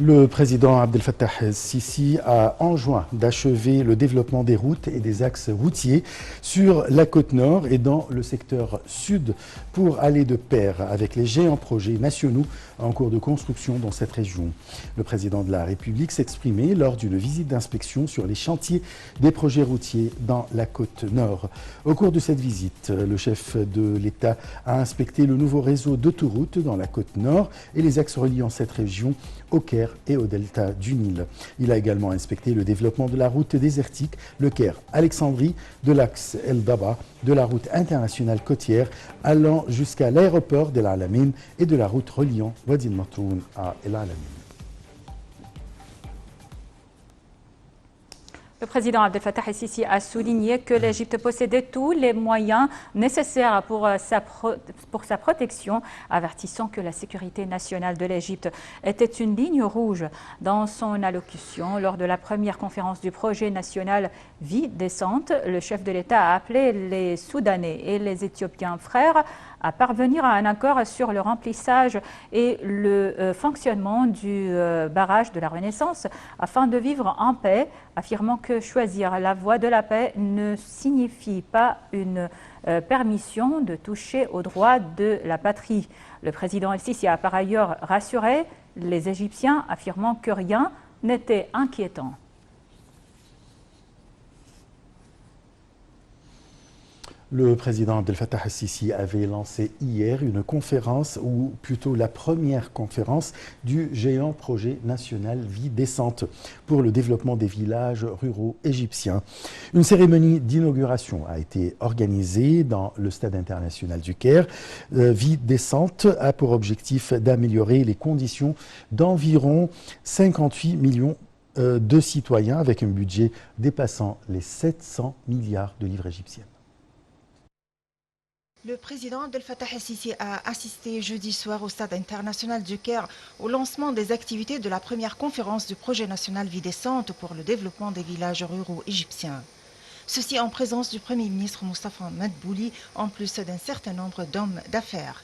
Le président Abdel Fattah el-Sisi a enjoint d'achever le développement des routes et des axes routiers sur la côte nord et dans le secteur sud pour aller de pair avec les géants projets nationaux en cours de construction dans cette région. Le président de la République s'exprimait lors d'une visite d'inspection sur les chantiers des projets routiers dans la côte nord. Au cours de cette visite, le chef de l'État a inspecté le nouveau réseau d'autoroutes dans la côte nord et les axes reliant cette région au Caire et au delta du Nil. Il a également inspecté le développement de la route désertique, le Caire-Alexandrie, de l'axe El Daba, de la route internationale côtière allant jusqu'à l'aéroport d'El Alamein et de la route reliant Wadi el-Matroun à El Alamein. Le président Abdel Fattah el-Sisi a souligné que l'Égypte possédait tous les moyens nécessaires pour sa protection, avertissant que la sécurité nationale de l'Égypte était une ligne rouge. Dans son allocution lors de la première conférence du projet national Vie décente, le chef de l'État a appelé les Soudanais et les Éthiopiens frères à parvenir à un accord sur le remplissage et le fonctionnement du barrage de la Renaissance afin de vivre en paix, affirmant que choisir la voie de la paix ne signifie pas une permission de toucher aux droits de la patrie. Le président el-Sisi a par ailleurs rassuré les Égyptiens, affirmant que rien n'était inquiétant. Le président Abdel Fattah el-Sisi avait lancé hier une conférence, ou plutôt la première conférence du géant projet national Vie décente pour le développement des villages ruraux égyptiens. Une cérémonie d'inauguration a été organisée dans le stade international du Caire. Vie décente a pour objectif d'améliorer les conditions d'environ 58 millions de citoyens avec un budget dépassant les 700 milliards de livres égyptiennes. Le président Abdel Fattah el-Sisi a assisté jeudi soir au stade international du Caire au lancement des activités de la première conférence du projet national Vie décente pour le développement des villages ruraux égyptiens. Ceci en présence du Premier ministre Moustapha Madbouli, en plus d'un certain nombre d'hommes d'affaires.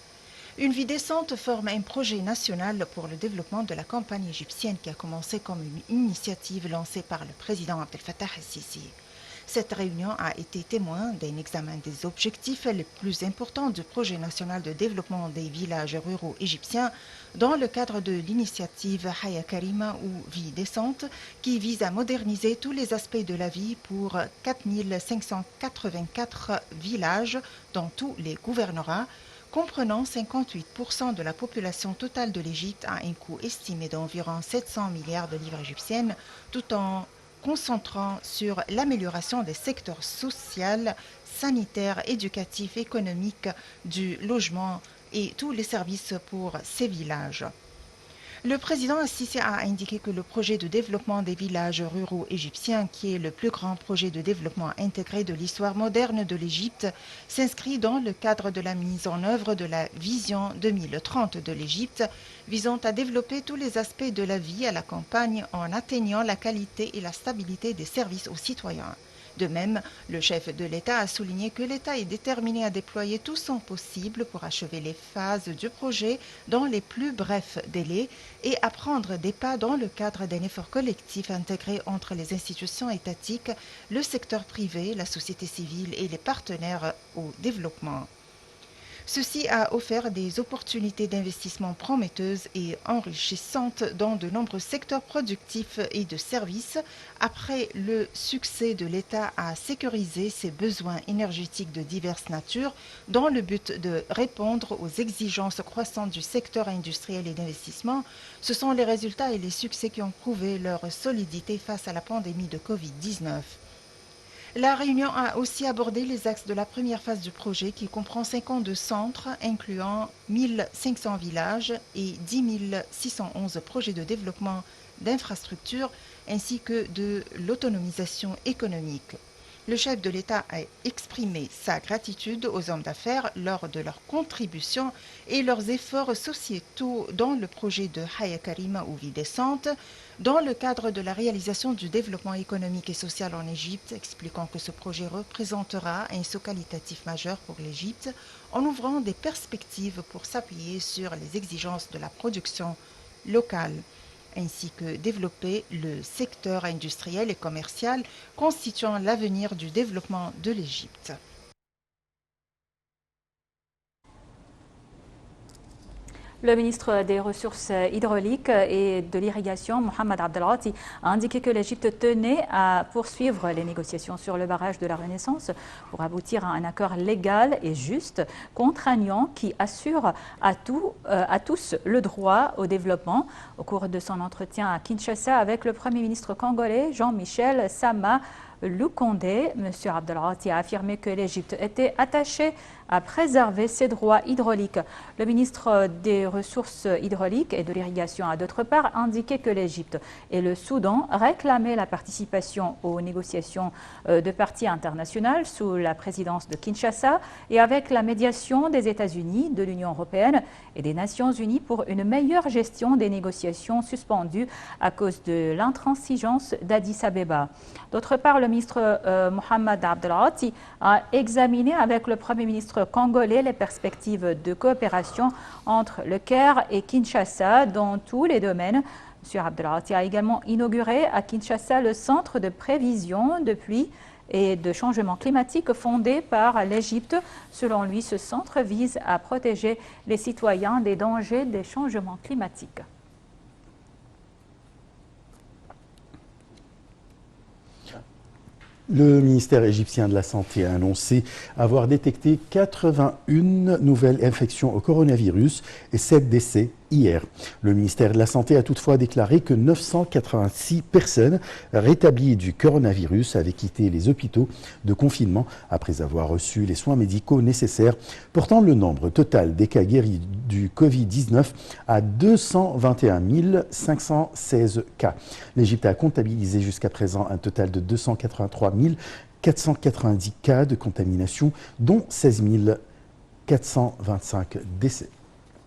Une vie décente forme un projet national pour le développement de la campagne égyptienne qui a commencé comme une initiative lancée par le président Abdel Fattah el-Sisi. Cette réunion a été témoin d'un examen des objectifs les plus importants du projet national de développement des villages ruraux égyptiens dans le cadre de l'initiative Haya Karima ou Vie décente qui vise à moderniser tous les aspects de la vie pour 4584 villages dans tous les gouvernorats, comprenant 58% de la population totale de l'Égypte à un coût estimé d'environ 700 milliards de livres égyptiennes, tout en concentrant sur l'amélioration des secteurs social, sanitaire, éducatif, économique, du logement et tous les services pour ces villages. Le président el-Sisi a indiqué que le projet de développement des villages ruraux égyptiens, qui est le plus grand projet de développement intégré de l'histoire moderne de l'Égypte, s'inscrit dans le cadre de la mise en œuvre de la vision 2030 de l'Égypte, visant à développer tous les aspects de la vie à la campagne en atteignant la qualité et la stabilité des services aux citoyens. De même, le chef de l'État a souligné que l'État est déterminé à déployer tout son possible pour achever les phases du projet dans les plus brefs délais et à prendre des pas dans le cadre d'un effort collectif intégré entre les institutions étatiques, le secteur privé, la société civile et les partenaires au développement. Ceci a offert des opportunités d'investissement prometteuses et enrichissantes dans de nombreux secteurs productifs et de services après le succès de l'État à sécuriser ses besoins énergétiques de diverses natures dans le but de répondre aux exigences croissantes du secteur industriel et d'investissement. Ce sont les résultats et les succès qui ont prouvé leur solidité face à la pandémie de Covid-19. La réunion a aussi abordé les axes de la première phase du projet qui comprend 52 centres incluant 1500 villages et 10 611 projets de développement d'infrastructures ainsi que de l'autonomisation économique. Le chef de l'État a exprimé sa gratitude aux hommes d'affaires lors de leur contribution et leurs efforts sociétaux dans le projet de Haya Karima ou Vie décente, dans le cadre de la réalisation du développement économique et social en Égypte, expliquant que ce projet représentera un saut qualitatif majeur pour l'Égypte en ouvrant des perspectives pour s'appuyer sur les exigences de la production locale. ainsi que développer le secteur industriel et commercial constituant l'avenir du développement de l'Égypte. Le ministre des Ressources hydrauliques et de l'Irrigation, Mohamed Abdel Ati, a indiqué que l'Égypte tenait à poursuivre les négociations sur le barrage de la Renaissance pour aboutir à un accord légal et juste, contraignant, qui assure à tous le droit au développement. Au cours de son entretien à Kinshasa avec le Premier ministre congolais, Jean-Michel Sama Lukonde, M. Abdel Ati a affirmé que l'Égypte était attachée à préserver ses droits hydrauliques. Le ministre des Ressources hydrauliques et de l'Irrigation a d'autre part indiqué que l'Égypte et le Soudan réclamaient la participation aux négociations de parties internationales sous la présidence de Kinshasa et avec la médiation des États-Unis, de l'Union européenne et des Nations unies pour une meilleure gestion des négociations suspendues à cause de l'intransigeance d'Addis Abeba. D'autre part, le ministre Mohamed Abdel Ati a examiné avec le Premier ministre congolais les perspectives de coopération entre le Caire et Kinshasa dans tous les domaines. M. Abdel Ati a également inauguré à Kinshasa le centre de prévision de pluie et de changement climatique fondé par l'Égypte. Selon lui, ce centre vise à protéger les citoyens des dangers des changements climatiques. Le ministère égyptien de la Santé a annoncé avoir détecté 81 nouvelles infections au coronavirus et 7 décès hier. Le ministère de la Santé a toutefois déclaré que 986 personnes rétablies du coronavirus avaient quitté les hôpitaux de confinement après avoir reçu les soins médicaux nécessaires, portant le nombre total des cas guéris du Covid-19 à 221 516 cas. L'Égypte a comptabilisé jusqu'à présent un total de 283 490 cas de contamination, dont 16 425 décès.